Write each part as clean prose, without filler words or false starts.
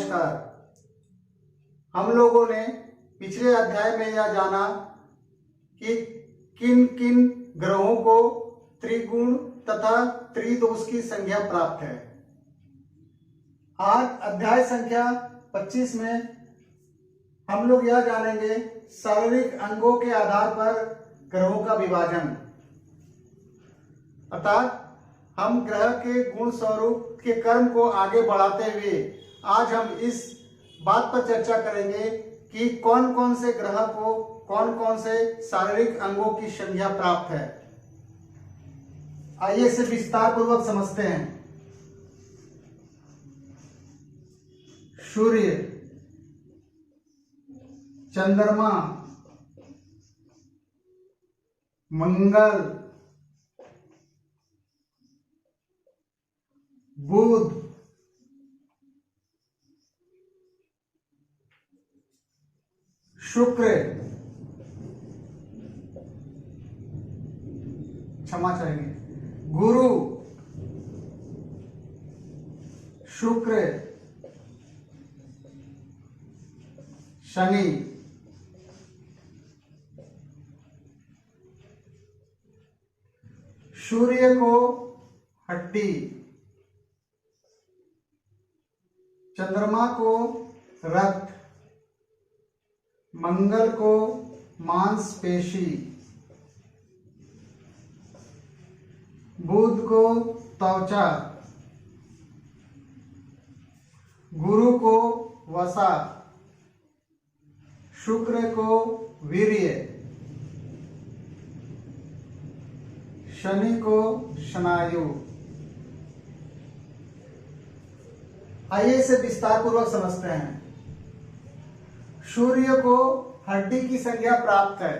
नमस्कार। हम लोगों ने पिछले अध्याय में यह जाना कि किन किन ग्रहों को त्रिगुण तथा त्रिदोष की संज्ञा प्राप्त है। आज अध्याय संख्या 25 में हम लोग यह जानेंगे शारीरिक अंगों के आधार पर ग्रहों का विभाजन, अर्थात हम ग्रह के गुण स्वरूप के कर्म को आगे बढ़ाते हुए आज हम इस बात पर चर्चा करेंगे कि कौन कौन से ग्रह को कौन कौन से शारीरिक अंगों की संज्ञा प्राप्त है। आइए इसे विस्तार पूर्वक समझते हैं। सूर्य, चंद्रमा, मंगल, बुध, शुक्र, क्षमा चाहेंगे, गुरु, शुक्र, शनि, सूर्य को हड्डी, चंद्रमा को रक्त, मंगल को मांसपेशी, बुध को त्वचा, गुरु को वसा, शुक्र को वीर्य, शनि को स्नायु। आइए इसे विस्तार पूर्वक समझते हैं। सूर्य को हड्डी की संज्ञा प्राप्त है।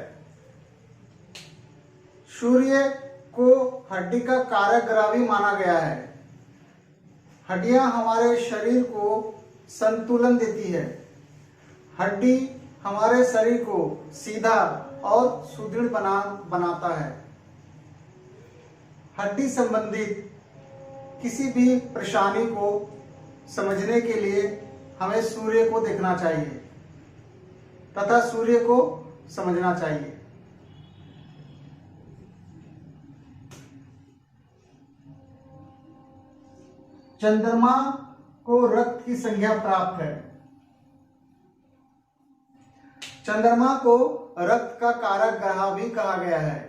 सूर्य को हड्डी का कारक ग्रह भी माना गया है। हड्डियां हमारे शरीर को संतुलन देती है। हड्डी हमारे शरीर को सीधा और सुदृढ़ बनाता है। हड्डी संबंधित किसी भी परेशानी को समझने के लिए हमें सूर्य को देखना चाहिए तथा सूर्य को समझना चाहिए। चंद्रमा को रक्त की संज्ञा प्राप्त है। चंद्रमा को रक्त का कारक ग्रह भी कहा गया है।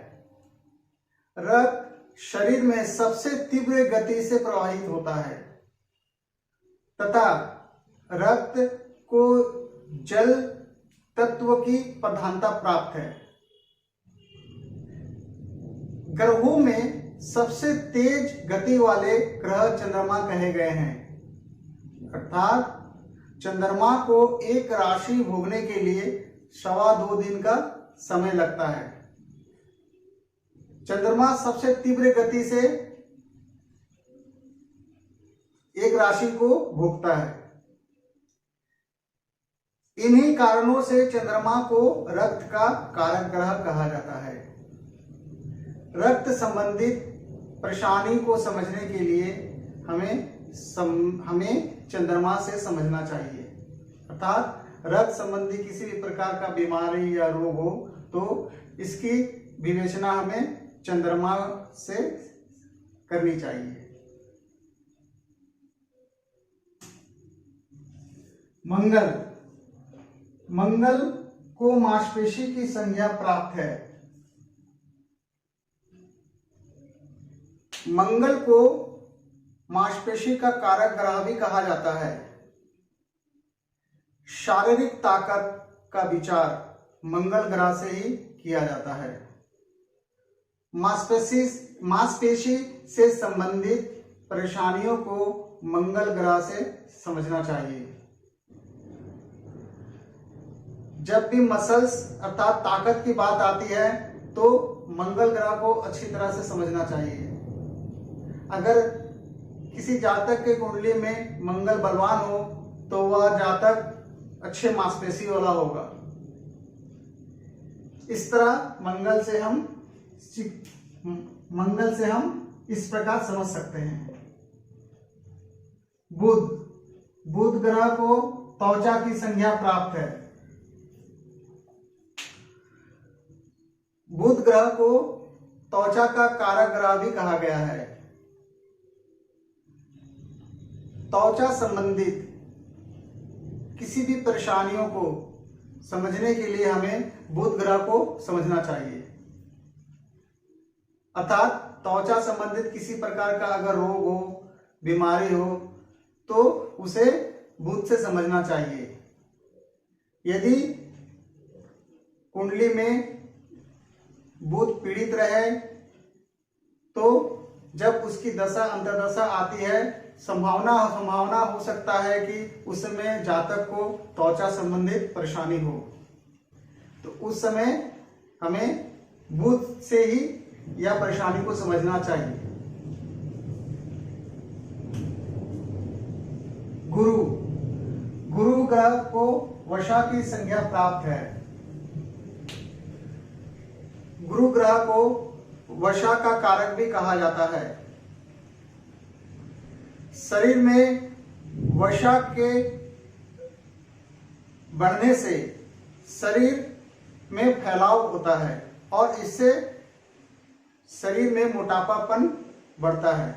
रक्त शरीर में सबसे तीव्र गति से प्रवाहित होता है तथा रक्त को जल तत्व की प्रधानता प्राप्त है। ग्रहों में सबसे तेज गति वाले ग्रह चंद्रमा कहे गए हैं, अर्थात चंद्रमा को एक राशि भोगने के लिए 2.25 दिन का समय लगता है। चंद्रमा सबसे तीव्र गति से एक राशि को भोगता है। इन्हीं कारणों से चंद्रमा को रक्त का कारक ग्रह कहा जाता है। रक्त संबंधित परेशानी को समझने के लिए हमें चंद्रमा से समझना चाहिए, अर्थात रक्त संबंधी किसी भी प्रकार का बीमारी या रोग हो तो इसकी विवेचना हमें चंद्रमा से करनी चाहिए। मंगल को मांसपेशी की संज्ञा प्राप्त है। मंगल को मांसपेशी का कारक ग्रह भी कहा जाता है। शारीरिक ताकत का विचार मंगल ग्रह से ही किया जाता है। मांसपेशी से संबंधित परेशानियों को मंगल ग्रह से समझना चाहिए। जब भी मसल्स अर्थात ताकत की बात आती है तो मंगल ग्रह को अच्छी तरह से समझना चाहिए। अगर किसी जातक के कुंडली में मंगल बलवान हो तो वह जातक अच्छे मांसपेशी वाला होगा। इस तरह मंगल से हम इस प्रकार समझ सकते हैं। बुध बुध ग्रह को त्वचा की संज्ञा प्राप्त है। बुध ग्रह को त्वचा का कारक ग्रह भी कहा गया है। त्वचा संबंधित किसी भी परेशानियों को समझने के लिए हमें बुध ग्रह को समझना चाहिए। अर्थात त्वचा संबंधित किसी प्रकार का अगर रोग हो, बीमारी हो, तो उसे बुध से समझना चाहिए। यदि कुंडली में बुध पीड़ित रहे तो जब उसकी दशा अंतर्दशा आती है, संभावना हो सकता है कि उस समय जातक को त्वचा संबंधित परेशानी हो, तो उस समय हमें बुध से ही यह परेशानी को समझना चाहिए। गुरु ग्रह को वशा की संज्ञा प्राप्त है। गुरु ग्रह को वशा का कारक भी कहा जाता है। शरीर में वशा के बढ़ने से शरीर में फैलाव होता है और इससे शरीर में मोटापापन बढ़ता है।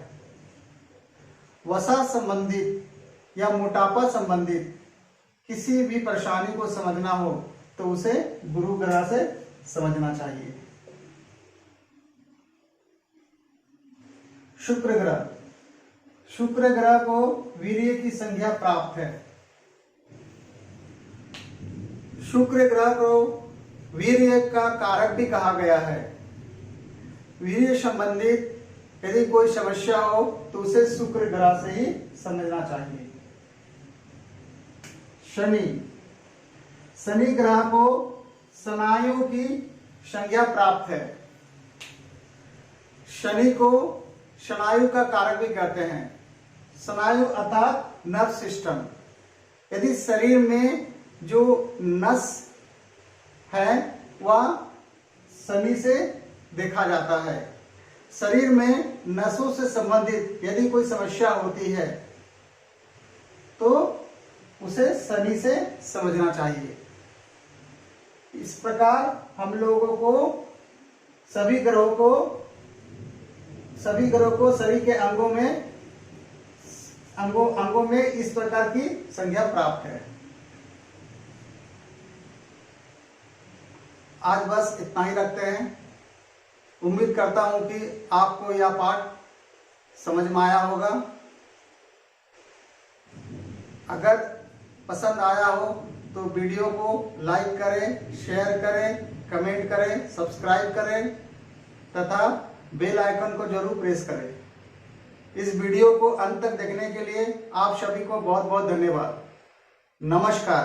वसा संबंधित या मोटापा संबंधित किसी भी परेशानी को समझना हो तो उसे गुरु ग्रह से समझना चाहिए। शुक्र ग्रह को वीर्य की संज्ञा प्राप्त है। शुक्र ग्रह को वीर्य का कारक भी कहा गया है। वीर्य संबंधित यदि कोई समस्या हो तो उसे शुक्र ग्रह से ही समझना चाहिए। शनि ग्रह को स्नायु की संज्ञा प्राप्त है। शनि को स्नायु का कारक भी कहते हैं। स्नायु अर्थात नर्व सिस्टम। यदि शरीर में जो नस है वह शनि से देखा जाता है। शरीर में नसों से संबंधित यदि कोई समस्या होती है तो उसे शनि से समझना चाहिए। इस प्रकार हम लोगों को सभी ग्रहों को शरीर के अंगों में इस प्रकार की संज्ञा प्राप्त है। आज बस इतना ही रखते हैं। उम्मीद करता हूं कि आपको यह पाठ समझ में आया होगा। अगर पसंद आया हो तो वीडियो को लाइक करें, शेयर करें, कमेंट करें, सब्सक्राइब करें तथा बेल आइकन को जरूर प्रेस करें। इस वीडियो को अंत तक देखने के लिए आप सभी को बहुत बहुत धन्यवाद। नमस्कार।